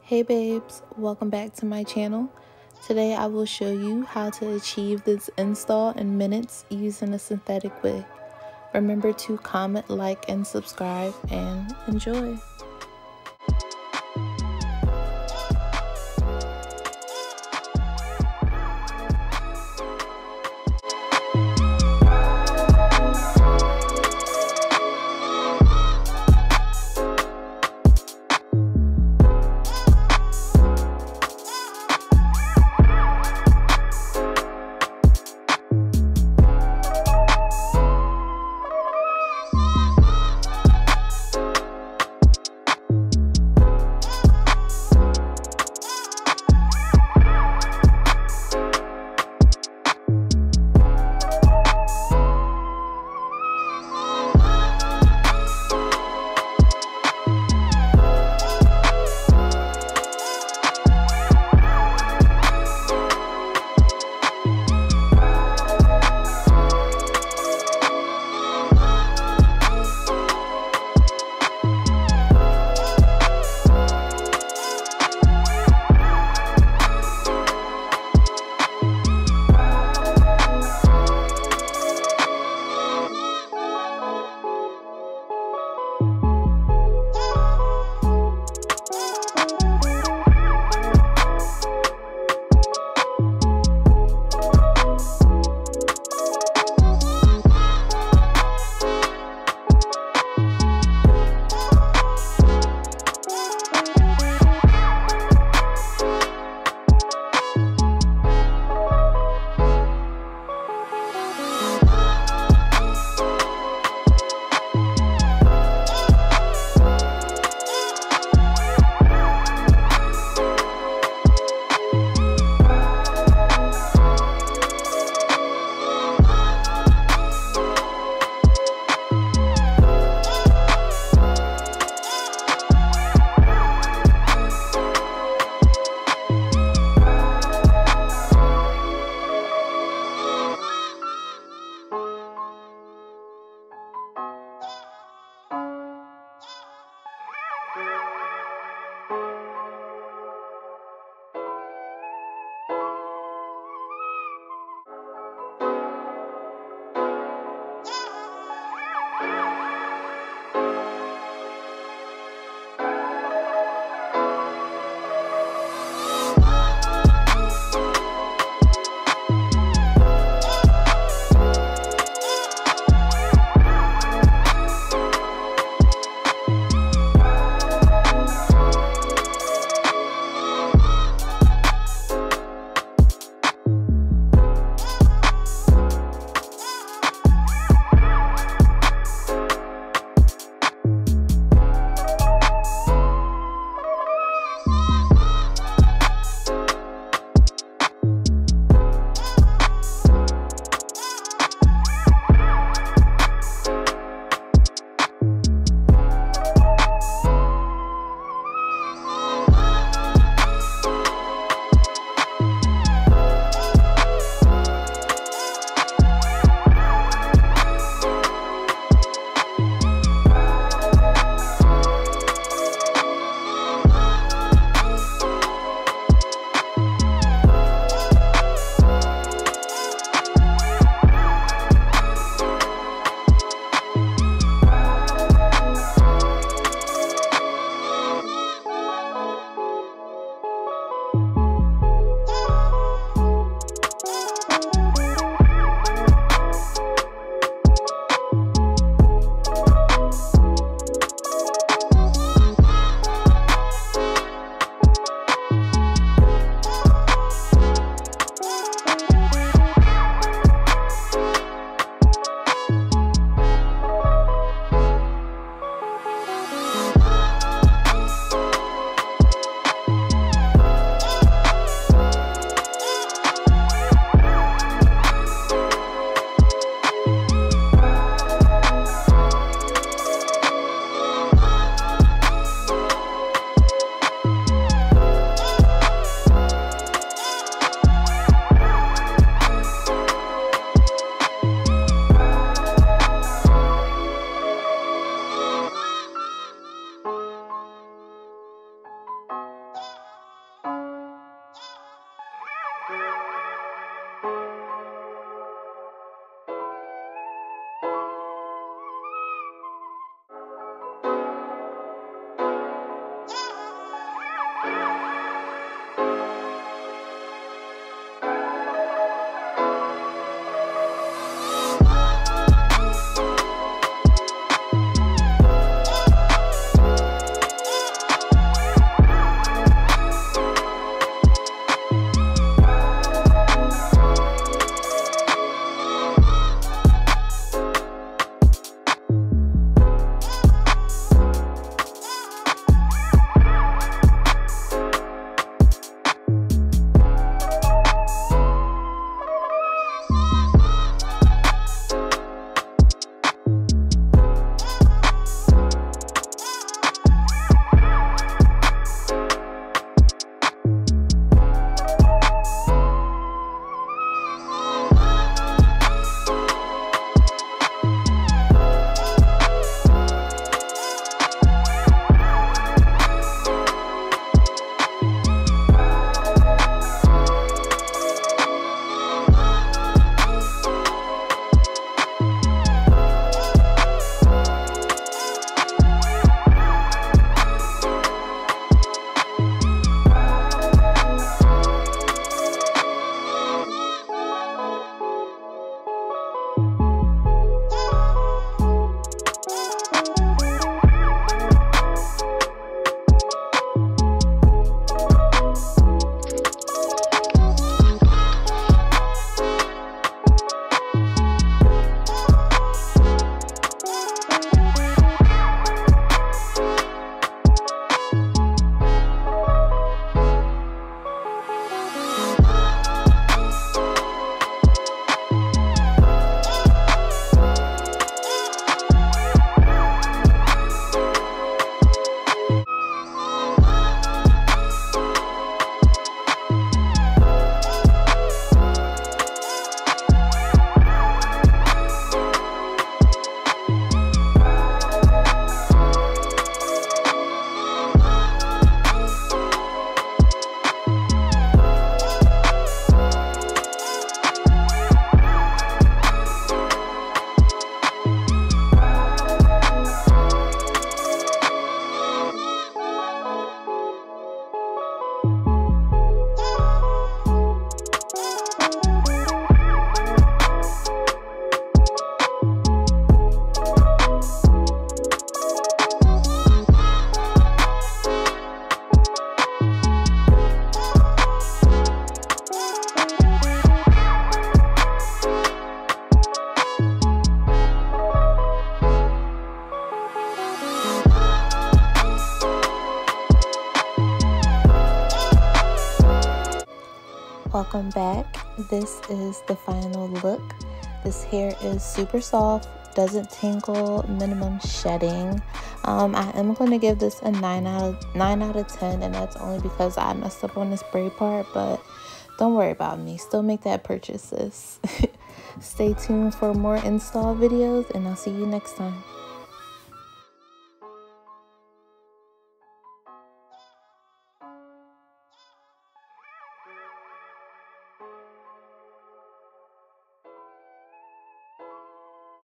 Hey babes, welcome back to my channel. Today I will show you how to achieve this install in minutes using a synthetic wig. Remember to comment, like, and subscribe, and enjoy. Welcome back. This is the final look. This hair is super soft, doesn't tingle, minimum shedding. I am going to give this a 9 out of 10, and that's only because I messed up on the spray part, but don't worry about me. Still make that purchase, sis. Stay tuned for more install videos, and I'll see you next time.